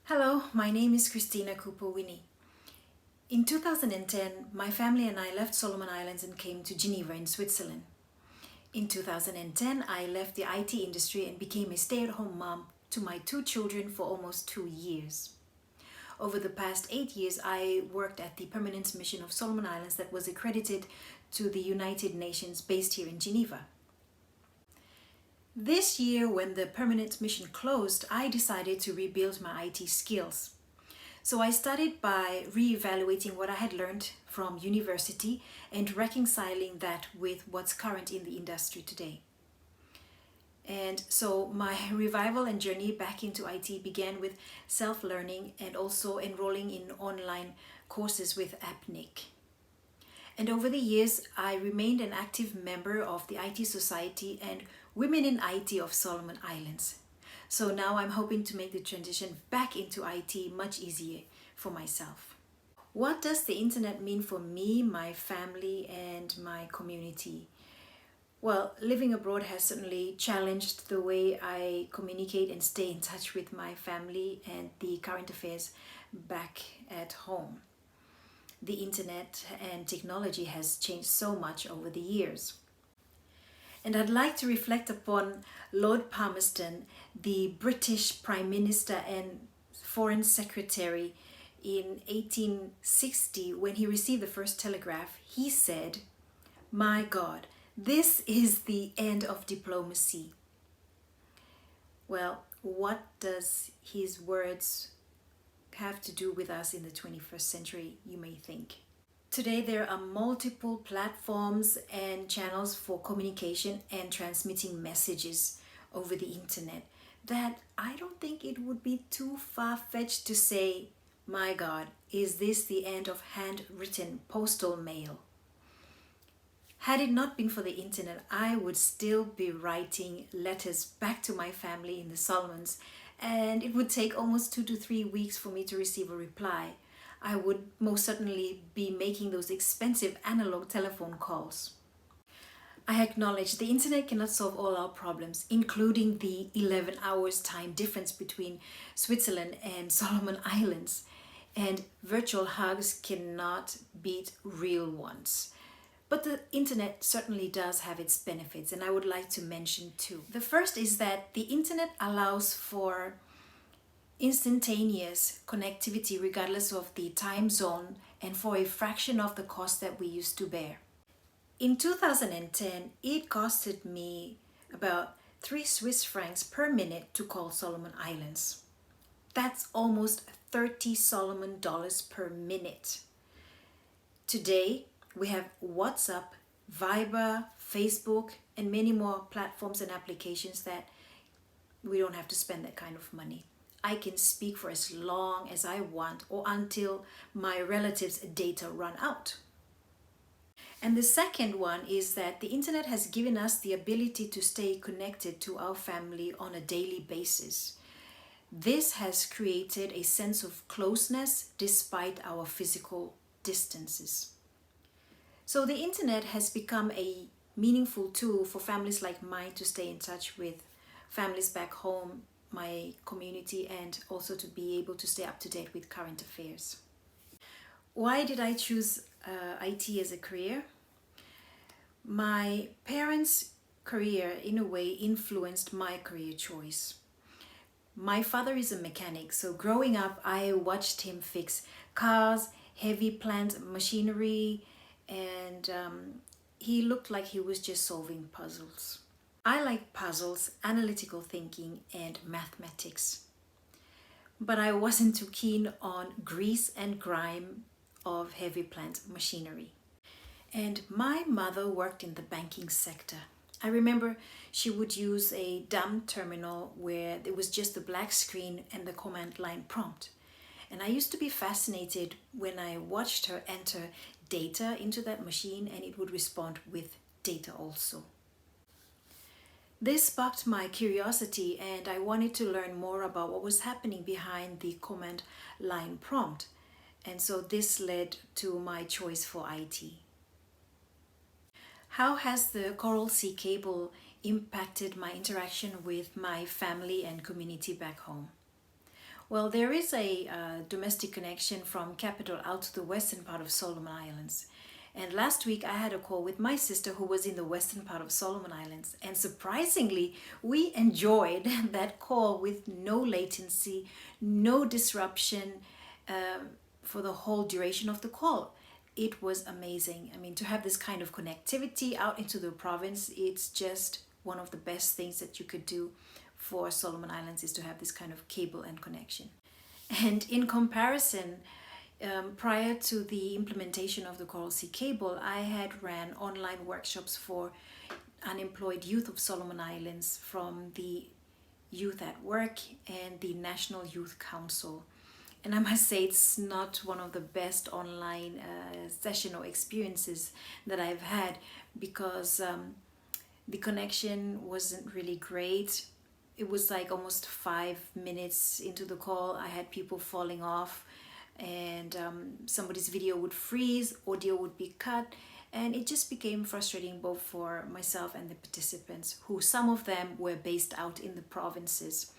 Hello, my name is Christina Kuper. In 2010, my family and I left Solomon Islands and came to Geneva in Switzerland. In 2010, I left the IT industry and became a stay-at-home mom to my two children for almost 2 years. Over the past 8 years, I worked at the Permanent Mission of Solomon Islands that was accredited to the United Nations based here in Geneva. This year, when the Permanent Mission closed, I decided to rebuild my IT skills. So I started by re-evaluating what I had learned from university and reconciling that with what's current in the industry today. And so my revival and journey back into IT began with self-learning and also enrolling in online courses with AppNIC. And over the years, I remained an active member of the IT Society and Women in IT of Solomon Islands. So now I'm hoping to make the transition back into IT much easier for myself. What does the internet mean for me, my family, and my community? Well, living abroad has certainly challenged the way I communicate and stay in touch with my family and the current affairs back at home. The internet and technology has changed so much over the years. And I'd like to reflect upon Lord Palmerston, the British Prime Minister and Foreign Secretary in 1860, when he received the first telegraph. He said, "My God, this is the end of diplomacy." Well, what does his words have to do with us in the 21st century, you may think? Today there are multiple platforms and channels for communication and transmitting messages over the internet that I don't think it would be too far-fetched to say, "My God, is this the end of handwritten postal mail?" Had it not been for the internet, I would still be writing letters back to my family in the Solomons, and it would take almost 2 to 3 weeks for me to receive a reply. I would most certainly be making those expensive analog telephone calls. I acknowledge the internet cannot solve all our problems, including the 11 hours time difference between Switzerland and Solomon Islands. And virtual hugs cannot beat real ones. But the internet certainly does have its benefits, and I would like to mention two. The first is that the internet allows for instantaneous connectivity regardless of the time zone and for a fraction of the cost that we used to bear. In 2010, it costed me about 3 Swiss francs per minute to call Solomon Islands. That's almost 30 Solomon dollars per minute. Today, we have WhatsApp, Viber, Facebook, and many more platforms and applications that we don't have to spend that kind of money. I can speak for as long as I want or until my relatives' data run out. And the second one is that the internet has given us the ability to stay connected to our family on a daily basis. This has created a sense of closeness despite our physical distances. So the internet has become a meaningful tool for families like mine to stay in touch with families back home, my community, and also to be able to stay up to date with current affairs. Why did I choose IT as a career? My parents' career in a way influenced my career choice. My father is a mechanic, so growing up I watched him fix cars, heavy plant machinery, and he looked like he was just solving puzzles. I like puzzles, analytical thinking, and mathematics. But I wasn't too keen on grease and grime of heavy plant machinery. And my mother worked in the banking sector. I remember she would use a dumb terminal where there was just a black screen and the command line prompt. And I used to be fascinated when I watched her enter data into that machine and it would respond with data also. This sparked my curiosity and I wanted to learn more about what was happening behind the command line prompt. And so this led to my choice for IT. How has the Coral Sea cable impacted my interaction with my family and community back home? Well, there is a domestic connection from capital out to the western part of Solomon Islands. And last week I had a call with my sister who was in the western part of Solomon Islands. And surprisingly, we enjoyed that call with no latency, no disruption for the whole duration of the call. It was amazing. I mean, to have this kind of connectivity out into the province, it's just one of the best things that you could do for Solomon Islands is to have this kind of cable and connection. And in comparison, prior to the implementation of the Coral Sea cable, I had ran online workshops for unemployed youth of Solomon Islands from the Youth at Work and the National Youth Council. And I must say, it's not one of the best online session or experiences that I've had because the connection wasn't really great. It was like almost 5 minutes into the call, I had people falling off, and somebody's video would freeze, audio would be cut, and it just became frustrating both for myself and the participants, who some of them were based out in the provinces.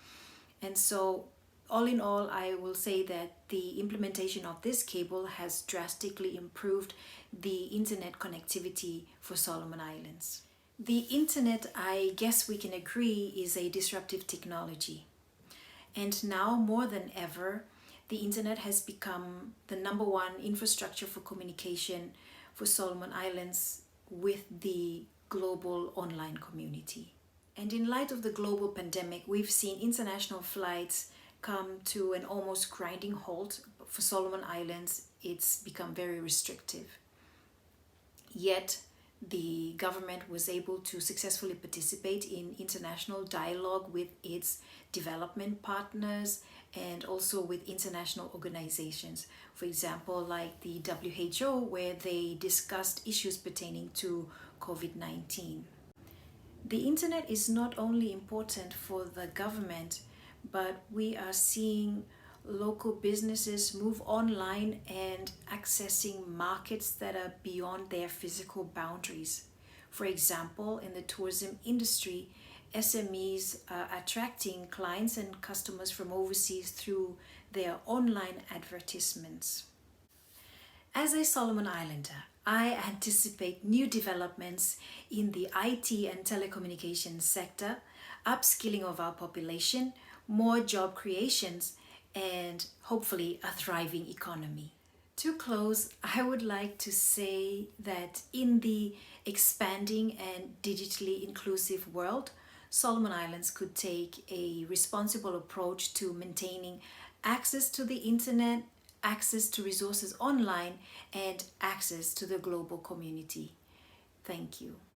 And so all in all, I will say that the implementation of this cable has drastically improved the internet connectivity for Solomon Islands. The internet, I guess we can agree, is a disruptive technology. And now more than ever, the internet has become the number one infrastructure for communication for Solomon Islands with the global online community. And in light of the global pandemic, we've seen international flights come to an almost grinding halt. For Solomon Islands, it's become very restrictive. Yet, the government was able to successfully participate in international dialogue with its development partners and also with international organizations. For example, like the WHO, where they discussed issues pertaining to COVID-19. The internet is not only important for the government, but we are seeing local businesses move online and accessing markets that are beyond their physical boundaries. For example, in the tourism industry, SMEs are attracting clients and customers from overseas through their online advertisements. As a Solomon Islander, I anticipate new developments in the IT and telecommunications sector, upskilling of our population, more job creations, and hopefully a thriving economy. To close, I would like to say that in the expanding and digitally inclusive world, Solomon Islands could take a responsible approach to maintaining access to the internet, access to resources online, and access to the global community. Thank you.